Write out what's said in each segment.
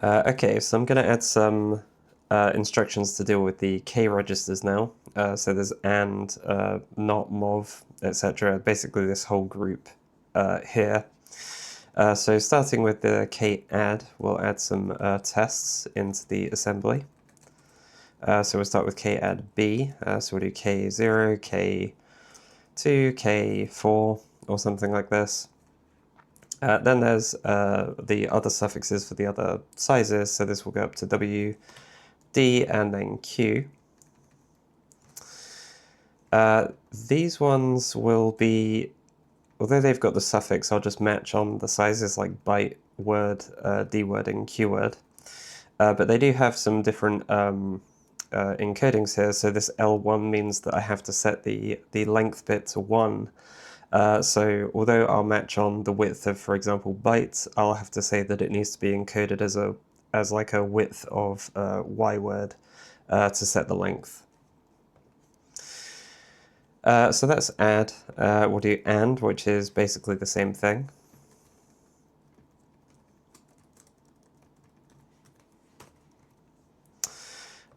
Okay, so I'm going to add some instructions to deal with the K registers now. So there's AND, NOT, MOV, etc. Basically this whole group here. So starting with the KADD, we'll add some tests into the assembly. So we'll start with KADDB. So we'll do K0, K2, K4, or something like this. Then there's the other suffixes for the other sizes, so this will go up to W, D, and then Q. These ones will be, although they've got the suffix, I'll just match on the sizes like byte, word, D word, and Q word. But they do have some different encodings here, so this L1 means that I have to set the length bit to 1. So although I'll match on the width of, for example, bytes, I'll have to say that it needs to be encoded as like a width of Y word to set the length. So that's add. We'll do AND, which is basically the same thing.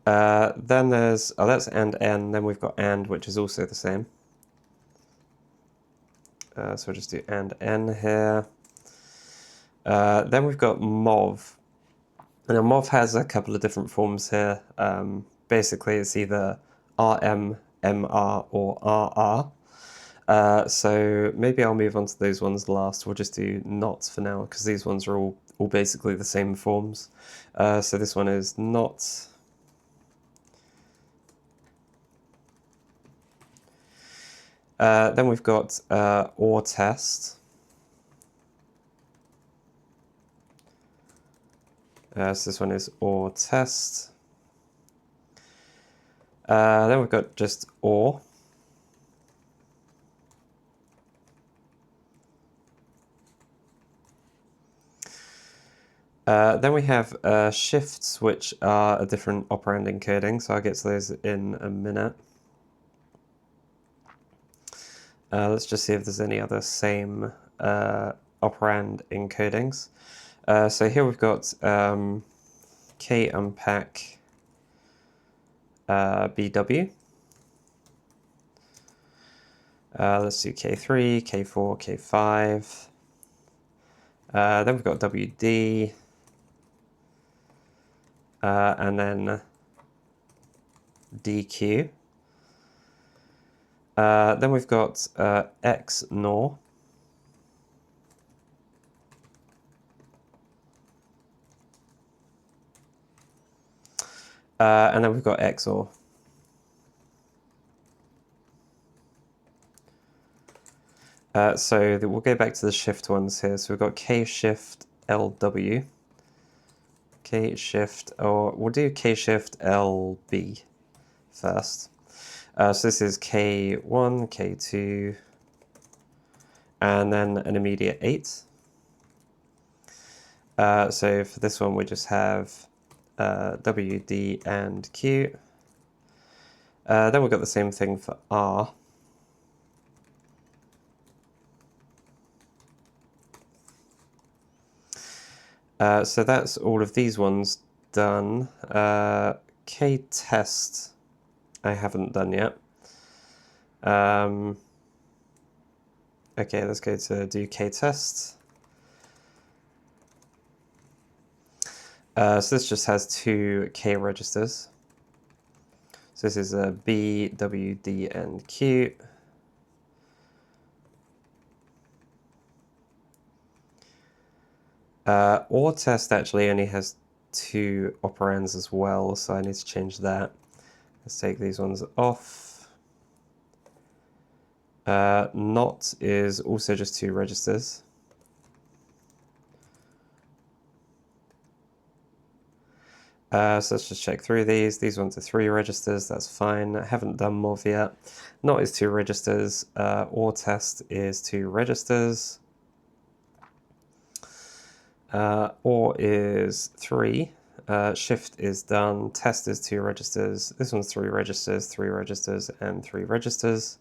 Then there's, that's AND, then we've got AND, which is also the same. So we'll just do AND here. Then we've got MOV. Now MOV has a couple of different forms here. Basically it's either RM, MR, or RR. So maybe I'll move on to those ones last. We'll just do NOT for now, because these ones are all basically the same forms. So this one is NOT. Then we've got OR test. So this one is OR test. Then we've got just OR. Then we have shifts, which are a different operand encoding, so I'll get to those in a minute. Let's just see if there's any other same operand encodings. So here we've got KUNPCKBW. Let's do K3, K4, K5. Then we've got WD. And then DQ. Then we've got XNOR. And then we've got XOR. So we'll go back to the shift ones here. So we've got KSHIFTLW. or we'll do KSHIFTLB first. So this is K1, K2, and then an immediate 8. So for this one, we just have W, D, and Q. Then we've got the same thing for R. So that's all of these ones done. KTEST I haven't done yet. Okay, let's go to do KTEST. So this just has 2 K registers. So this is B, W, D, and Q. OR test actually only has 2 operands as well, so I need to change that. Let's take these ones off. NOT is also just 2 registers. So let's just check through these. These ones are 3 registers, that's fine. I haven't done MOV yet. NOT is 2 registers. OR test is 2 registers. OR is 3. Shift is done. Test is 2 registers. This one's 3 registers, 3 registers, and 3 registers.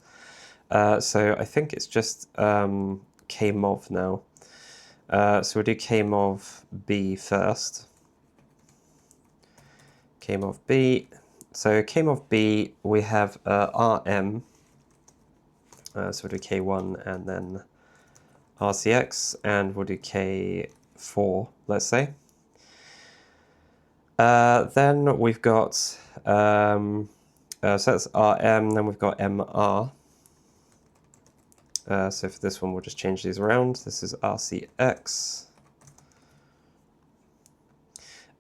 So I think it's just KMOV now. So we'll do KMOVB first. KMOVB. So KMOVB, we have RM, so we'll do K1 and then RCX, and we'll do K4, let's say. Then we've got, so that's RM, then we've got MR. So for this one, we'll just change these around. This is RCX.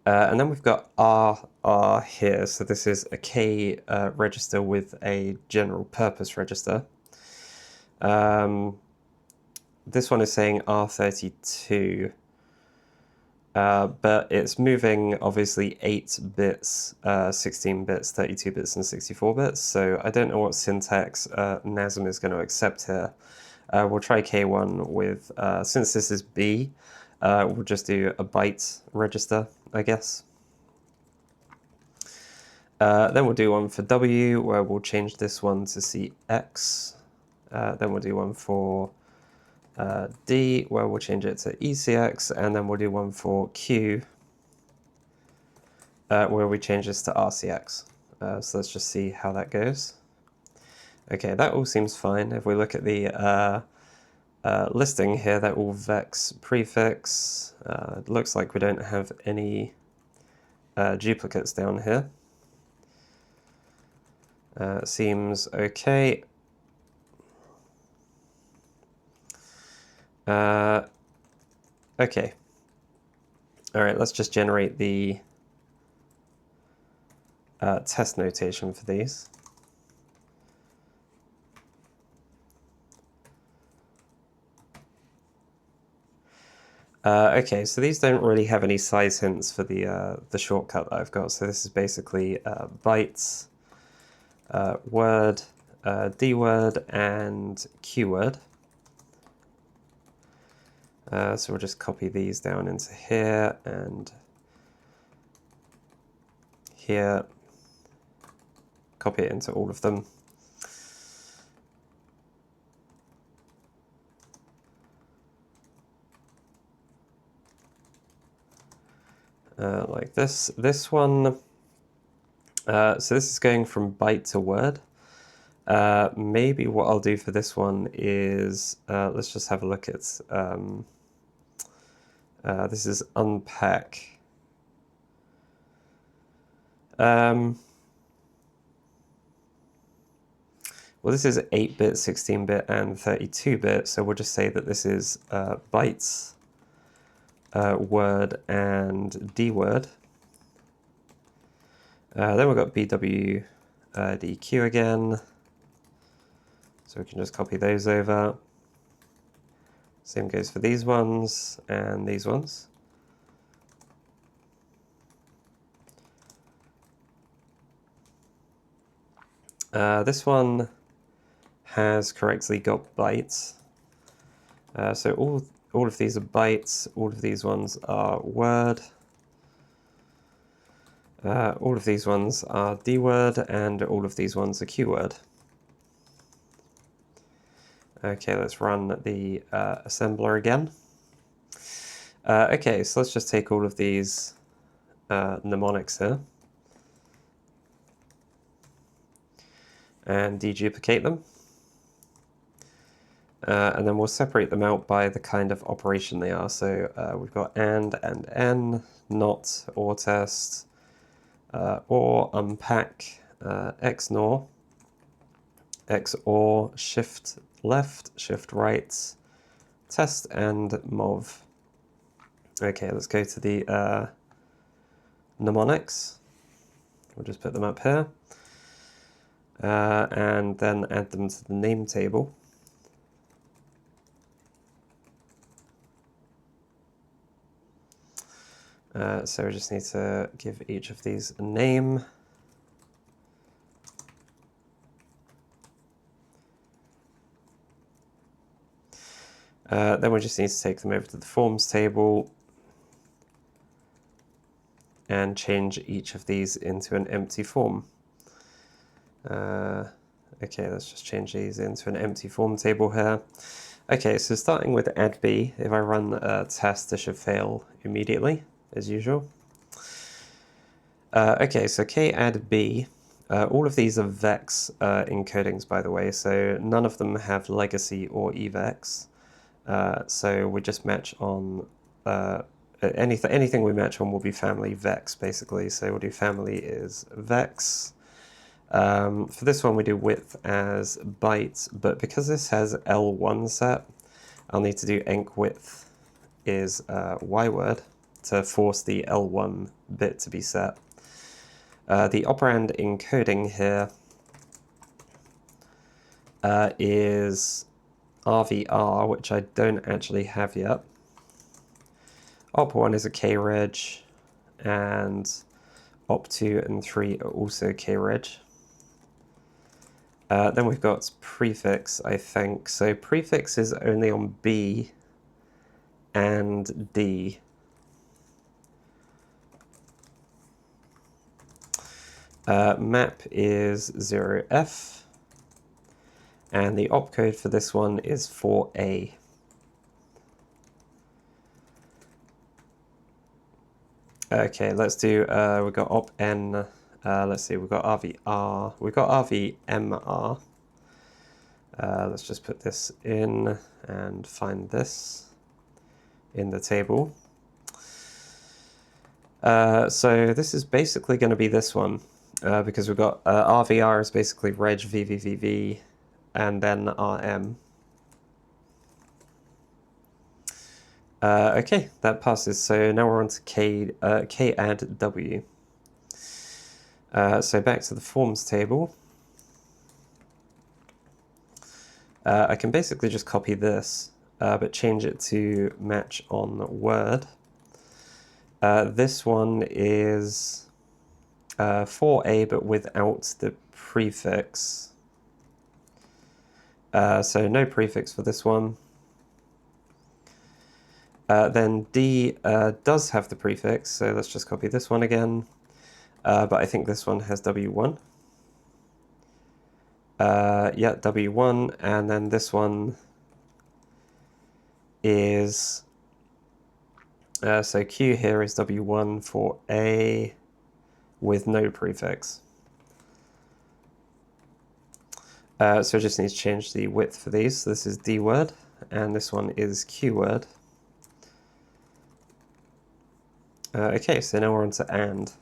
And then we've got RR here. So this is a K register with a general purpose register. This one is saying R32. But it's moving obviously 8 bits, 16 bits, 32 bits, and 64 bits. So I don't know what syntax NASM is going to accept here. We'll try K1 with, since this is B, we'll just do a byte register, I guess. Then we'll do one for W, where we'll change this one to CX. Then we'll do one for D, where we'll change it to ECX, and then we'll do one for Q, where we change this to RCX. So let's just see how that goes. Okay, that all seems fine. If we look at the listing here, they're all VEX prefix. It looks like we don't have any duplicates down here. Seems okay. Okay. All right, let's just generate the test notation for these. Okay, so these don't really have any size hints for the shortcut that I've got. So this is basically bytes, word, dword, and qword. So we'll just copy these down into here and here, copy it into all of them. Like this. This one, so this is going from byte to word. Maybe what I'll do for this one is, let's just have a look at, this is unpack. Well, this is 8-bit, 16-bit, and 32-bit, so we'll just say that this is bytes, word, and dword. Then we've got BW, DQ again, so we can just copy those over. Same goes for these ones and these ones. This one has correctly got bytes. So all of these are bytes, all of these ones are word, all of these ones are dword, and all of these ones are qword. Okay, let's run the assembler again. Okay, so let's just take all of these mnemonics here and deduplicate them. And then we'll separate them out by the kind of operation they are. So we've got and n, not, or test, or unpack, XNOR, XOR, shift left, shift right, test, and MOV. Okay, let's go to the mnemonics. We'll just put them up here. And then add them to the name table. So we just need to give each of these a name. Then we just need to take them over to the forms table and change each of these into an empty form. Okay, let's just change these into an empty form table here. Okay, so starting with ADDB, if I run a test, this should fail immediately, as usual. Okay, so KADDB, all of these are VEX encodings, by the way, so none of them have legacy or EVEX. So we just match on anything we match on will be family VEX, basically. So we'll do family is VEX. For this one, we do width as byte, but because this has L1 set, I'll need to do enc width is Y-word to force the L1 bit to be set. The operand encoding here is RVR, which I don't actually have yet. Op1 is a kreg, and op2 and 3 are also kreg. Then we've got prefix, I think. So prefix is only on B and D. Map is 0F, and the opcode for this one is 4A. Okay, let's do, we've got op-n, let's see, we've got RVR, we've got RVMR. Let's just put this in and find this in the table. So this is basically going to be this one, because we've got RVR is basically reg VVVV and then RM. Okay, that passes. So now we're on to KADDB. So back to the forms table. I can basically just copy this, but change it to match on word. This one is 4A, but without the prefix. So no prefix for this one. Then D does have the prefix, so let's just copy this one again. But I think this one has W1. Yeah, W1, and then this one is, so Q here is W1 for A with no prefix. So I just need to change the width for these. So this is D word, and this one is Q word. Okay, so now we're on to AND.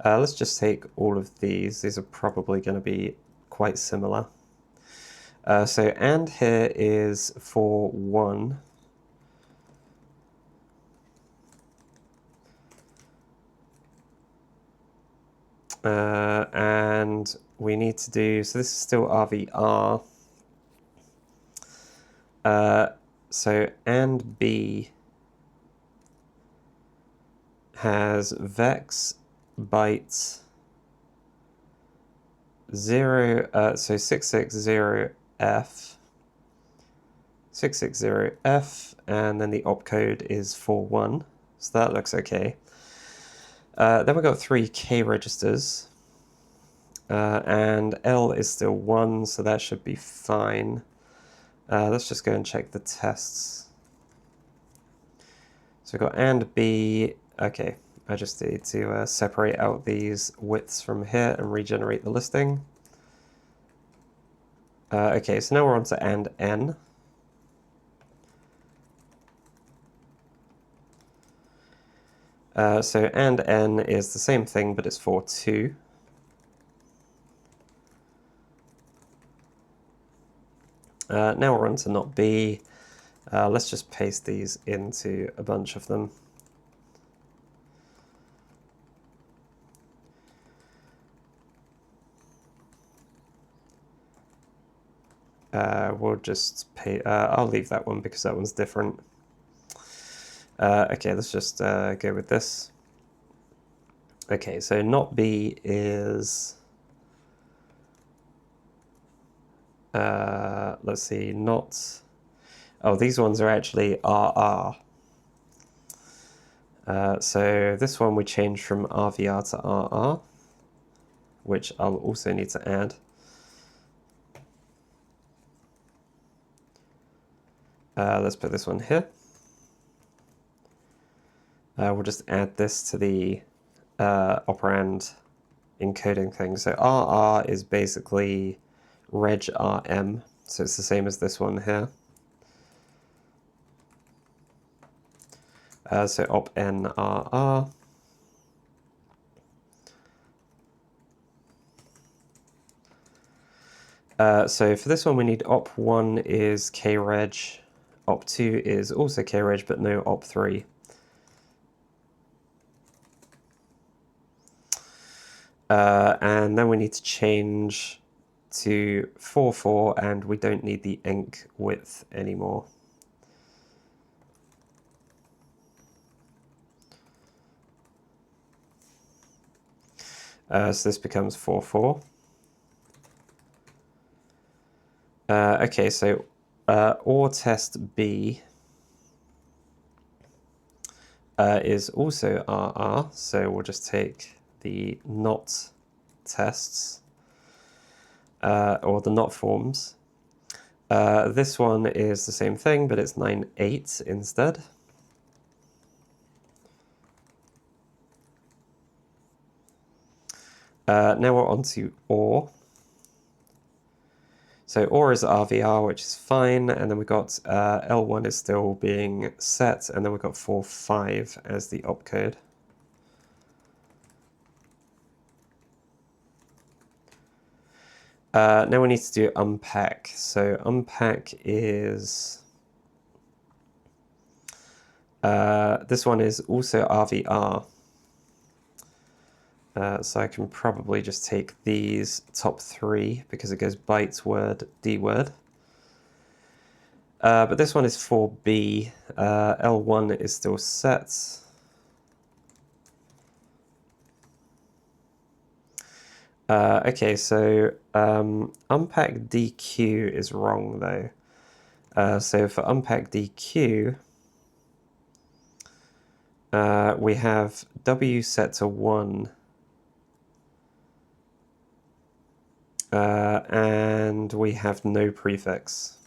Let's just take all of these. These are probably going to be quite similar. So AND here is for 1. And we need to do, so this is still RVR. So AND B has VEX bytes 0, so 660F, 660F, and then the opcode is 41, so that looks okay. Then we've got 3 K registers, and L is still 1, so that should be fine. Let's just go and check the tests. So we've got AND B. Okay, I just need to separate out these widths from here and regenerate the listing. Okay, so now we're on to AND N. So AND N is the same thing, but it's for 2. Now we're on to not B. Let's just paste these into a bunch of them. We'll just pay, I'll leave that one because that one's different. Okay, let's just go with this. Okay, so not B is, let's see, not, oh, these ones are actually RR. So this one we change from RVR to RR, which I'll also need to add. Let's put this one here. We'll just add this to the operand encoding thing. So RR is basically reg RM, so it's the same as this one here. So op n RR. So for this one we need op1 is kreg, op2 is also kreg but no op3. And then we need to change to 4.4 and we don't need the enc width anymore. So this becomes 4.4. Okay, so ORTESTB is also RR, so we'll just take the not tests, or the not forms. This one is the same thing, but it's 9.8 instead. Now we're on to OR. So OR is RVR, which is fine, and then we've got L1 is still being set, and then we've got 4.5 as the opcode. Now we need to do unpack. So unpack is, this one is also RVR. So I can probably just take these top three because it goes byte, word, D word. But this one is 4B. L1 is still set. Okay, so unpack DQ is wrong though. So for unpack DQ, we have W set to 1. And we have no prefix.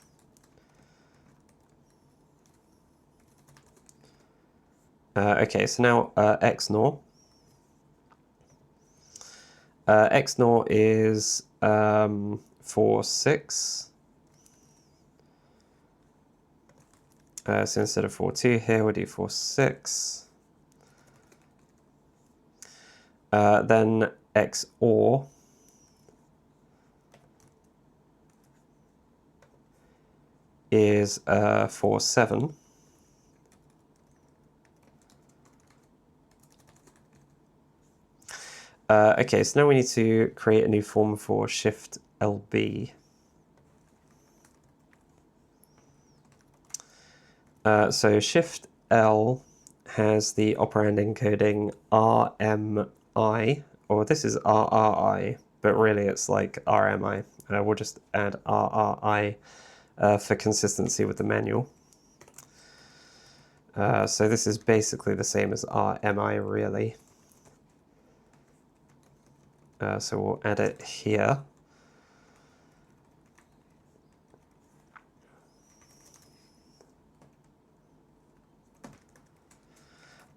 Okay, so now XNOR. XNOR is 4.6. So instead of 4.2 here, we'll do 4.6. Then XOR is 4.7. Okay, so now we need to create a new form for SHIFTLB. So Shift L has the operand encoding RMI, or this is RRI, but really it's like RMI. We'll just add RRI for consistency with the manual. So this is basically the same as RMI, really. So we'll add it here.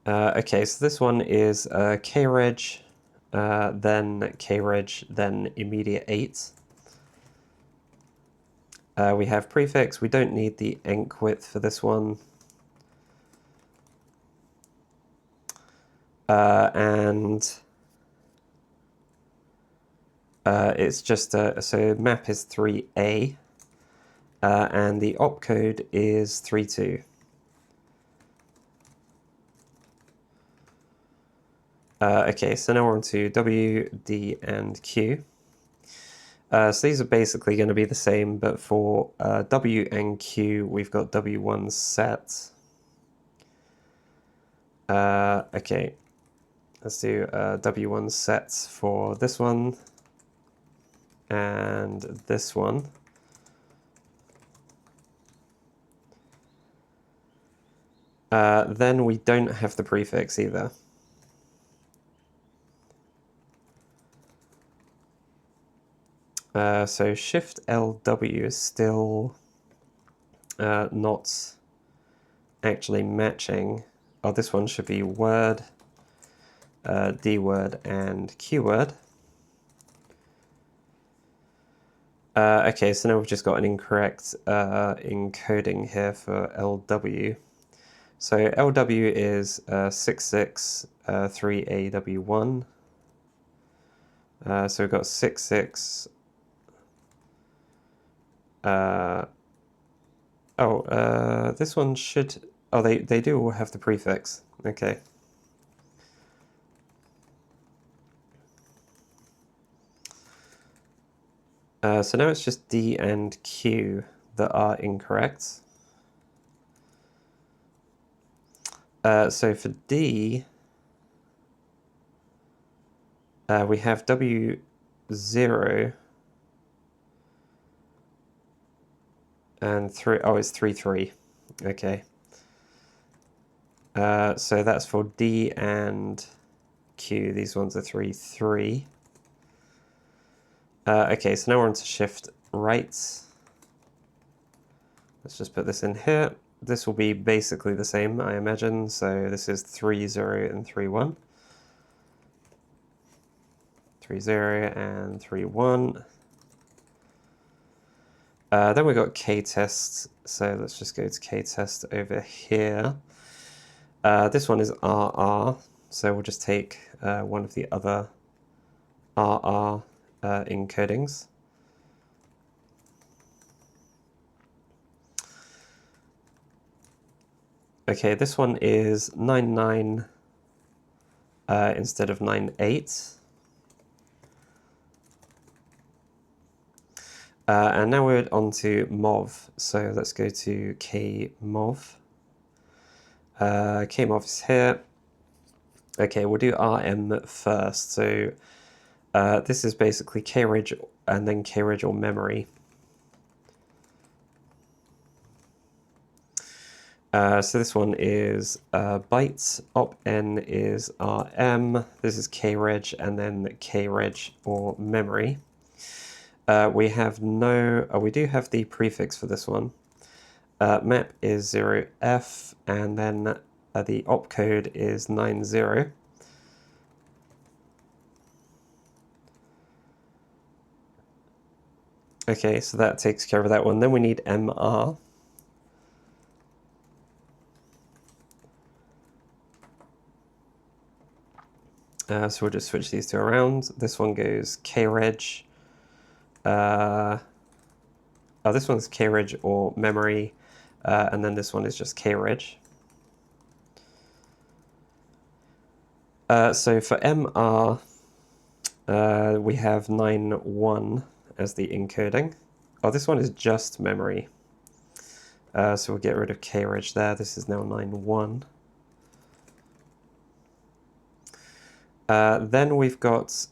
Okay, so this one is kreg, then kreg, then immediate 8. We have prefix. We don't need the enc width for this one. And it's just, so map is 3A, and the opcode is 3.2. Okay, so now we're on to W, D, and Q. So these are basically going to be the same, but for W and Q, we've got W1 set. Okay, let's do W1 sets for this one and this one. Then we don't have the prefix either. So SHIFTLW is still not actually matching. Oh, this one should be word. DWord, and QWord. Okay, so now we've just got an incorrect encoding here for LW. So LW is 663AW1. So we've got 66. This one should. Oh, they do all have the prefix. Okay. So now it's just D and Q that are incorrect. So for D, we have W0 and 3. Oh, it's 3-3. Okay. So that's for D and Q. These ones are 3-3. Okay, so now we're on to shift right. Let's just put this in here. This will be basically the same, I imagine. So this is 3-0 and 3-1. 3-0 and 3-1. Then we've got KTEST. So let's just go to KTEST over here. This one is RR. So we'll just take one of the other RR encodings. Okay, this one is 9-9 instead of 9-8. And now we're on to MOV. So let's go to KMOV. KMOV is here. Okay, we'll do RM first. So this is basically KReg and then KReg or memory. So this one is bytes, op-n is rm, this is kreg, and then kreg or memory. We have we do have the prefix for this one. Map is 0f, and then the opcode is 90. Okay, so that takes care of that one. Then we need MR. So we'll just switch these two around. This one goes kreg. This one's kreg or memory, and then this one is just kreg. So for MR, we have 9-1 as the encoding. Oh, this one is just memory. So we'll get rid of kreg there. This is now 9-1. Then we've got,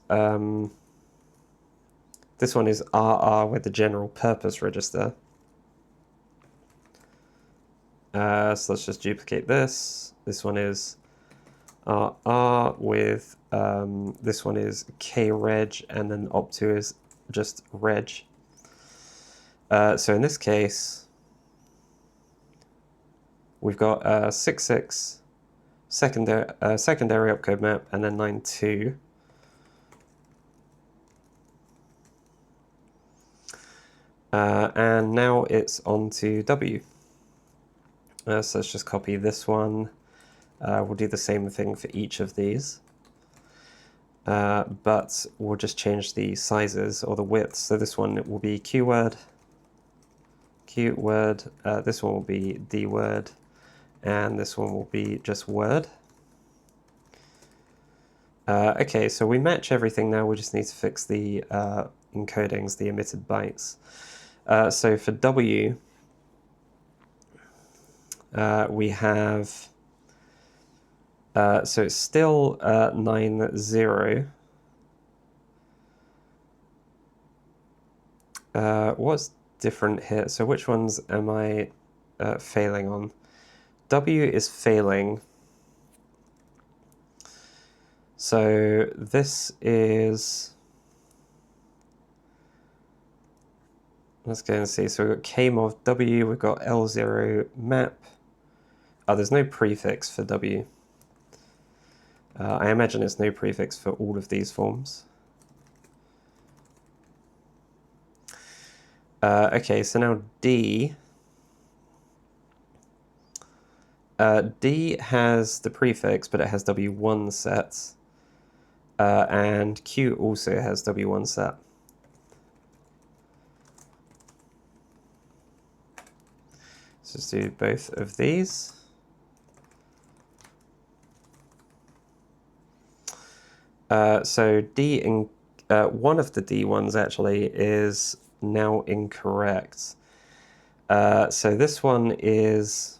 this one is RR with the general purpose register. So let's just duplicate this. This one is RR with, this one is kreg, and then op2 is just reg. So in this case, we've got 66 secondary opcode map, and then 92. And now it's on to W. So let's just copy this one. We'll do the same thing for each of these. But we'll just change the sizes or the widths. So this one will be QWord, this one will be DWord, and this one will be just word. Okay, so we match everything now. We just need to fix the encodings, the emitted bytes. So for W, we have, so it's still 9-0. What's different here? So which ones am I failing on? W is failing. So this is, let's go and see. So we've got KMOVB, we've got L0 map. Oh, there's no prefix for W. I imagine it's no prefix for all of these forms. Okay, so now D. D has the prefix, but it has W1 sets. And Q also has W1 set. So let's do both of these. So D in one of the D ones actually is now incorrect. So this one is.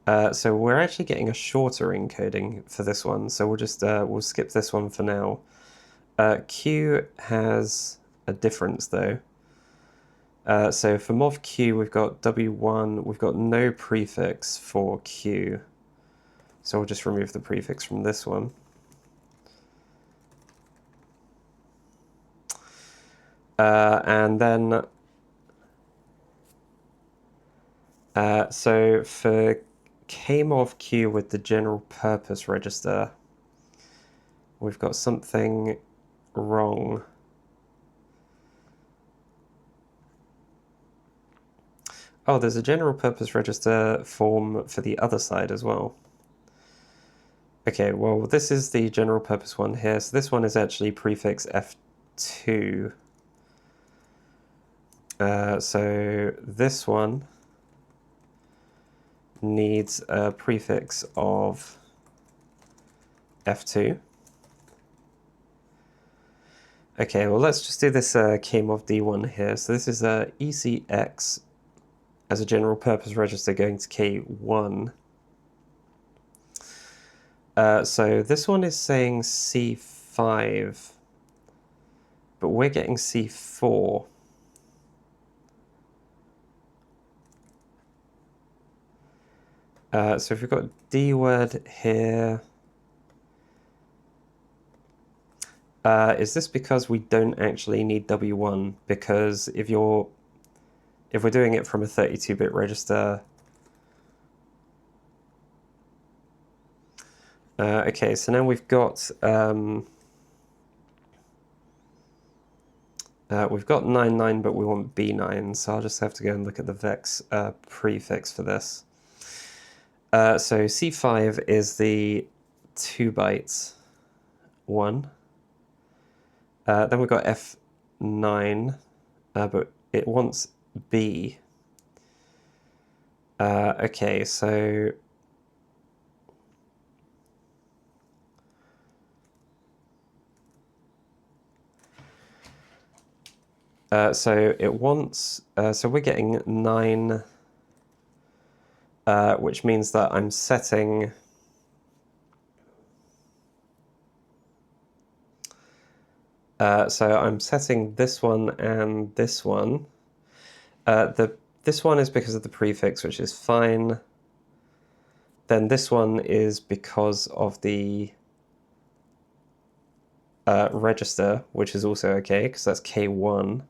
So we're actually getting a shorter encoding for this one. So we'll just we'll skip this one for now. Q has a difference though. So for MOVQ we've got W1. We've got no prefix for Q. So we'll just remove the prefix from this one. And then, so for KMOVQ with the general purpose register, we've got something wrong. Oh, there's a general purpose register form for the other side as well. Okay, well, this is the general purpose one here. So this one is actually prefix F2. So this one needs a prefix of F2. Okay, well, let's just do this KMOVD one here. So this is ECX as a general purpose register going to K1. So this one is saying C5, but we're getting C4. So if we've got D word here, is this because we don't actually need W1? Because if we're doing it from a 32-bit register, okay, so now we've got 99, but we want B9, so I'll just have to go and look at the VEX prefix for this. So C5 is the 2 bytes one. Then we've got F9, but it wants B. Okay, so so it wants, so we're getting 9, which means that I'm setting so I'm setting this one and this one. This one is because of the prefix, which is fine. Then this one is because of the register, which is also okay, because that's K1.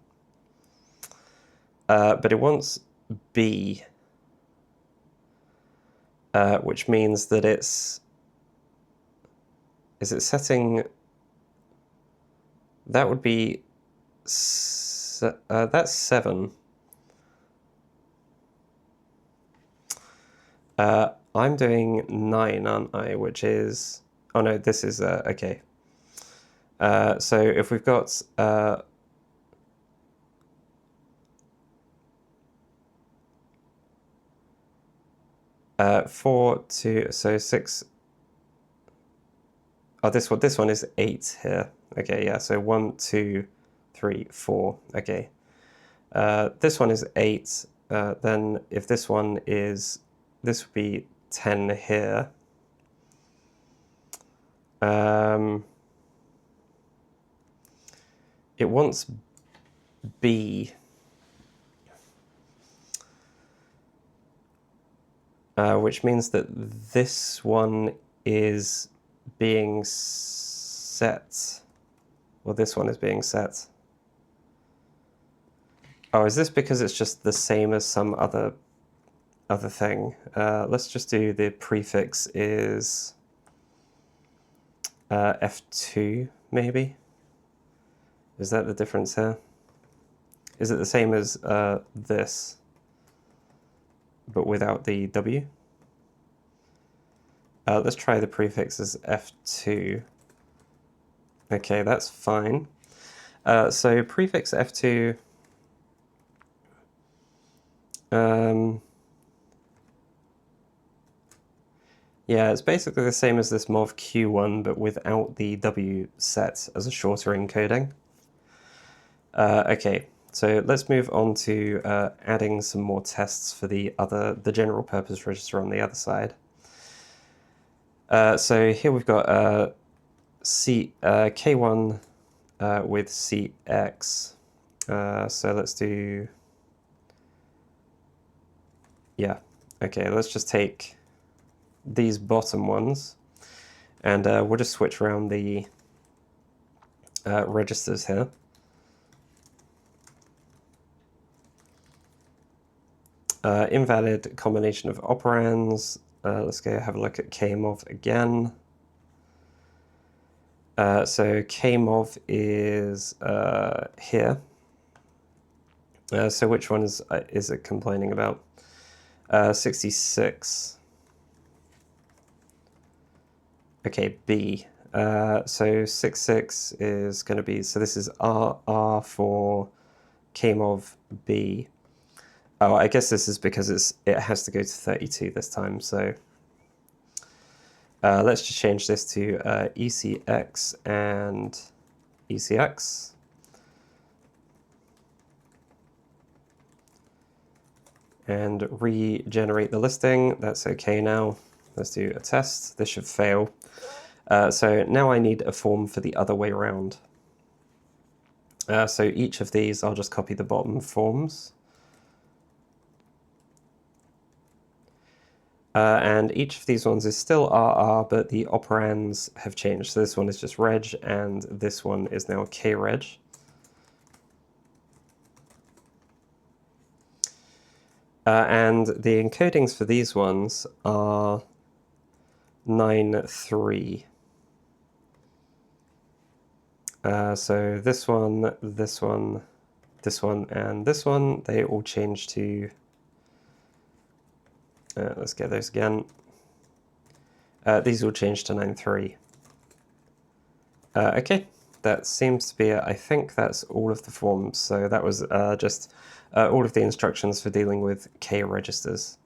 But it wants B, which means that it's... Is it setting... That would be... that's 7. I'm doing 9, aren't I? Which is... Oh no, this is... okay. So if we've got... 4, 2, so 6... Oh, this one is 8 here. Okay, yeah, so 1, 2, 3, 4. Okay. This one is 8. Then if this one is... This would be 10 here. It wants B. Which means that this one is being set. Well, this one is being set. Oh, is this because it's just the same as some other other thing. Let's just do the prefix is F2, maybe? Is that the difference here? Is it the same as this, but without the W? Let's try the prefix as F2. Okay, that's fine. So prefix F2, yeah, it's basically the same as this MOV Q1, but without the W set as a shorter encoding. Okay, so let's move on to adding some more tests for the general purpose register on the other side. So here we've got K1 with CX. So let's do, yeah, okay, let's just take these bottom ones, and we'll just switch around the registers here. Invalid combination of operands. Let's go have a look at KMOV again. So KMOV is here. So which one is it complaining about? 66. Okay, B. So 66 is going to be, so this is R for KMOV B. Oh, I guess this is because it has to go to 32 this time, so let's just change this to ECX and ECX. And regenerate the listing. That's okay now. Let's do a test. This should fail. So now I need a form for the other way around. So each of these, I'll just copy the bottom forms. And each of these ones is still RR, but the operands have changed. So this one is just reg, and this one is now kreg. And the encodings for these ones are 9-3. So this one, this one, this one, and this one, they all change to, let's get those again. These will change to 9-3. Okay, that seems to be it. I think that's all of the forms. So that was just all of the instructions for dealing with K registers.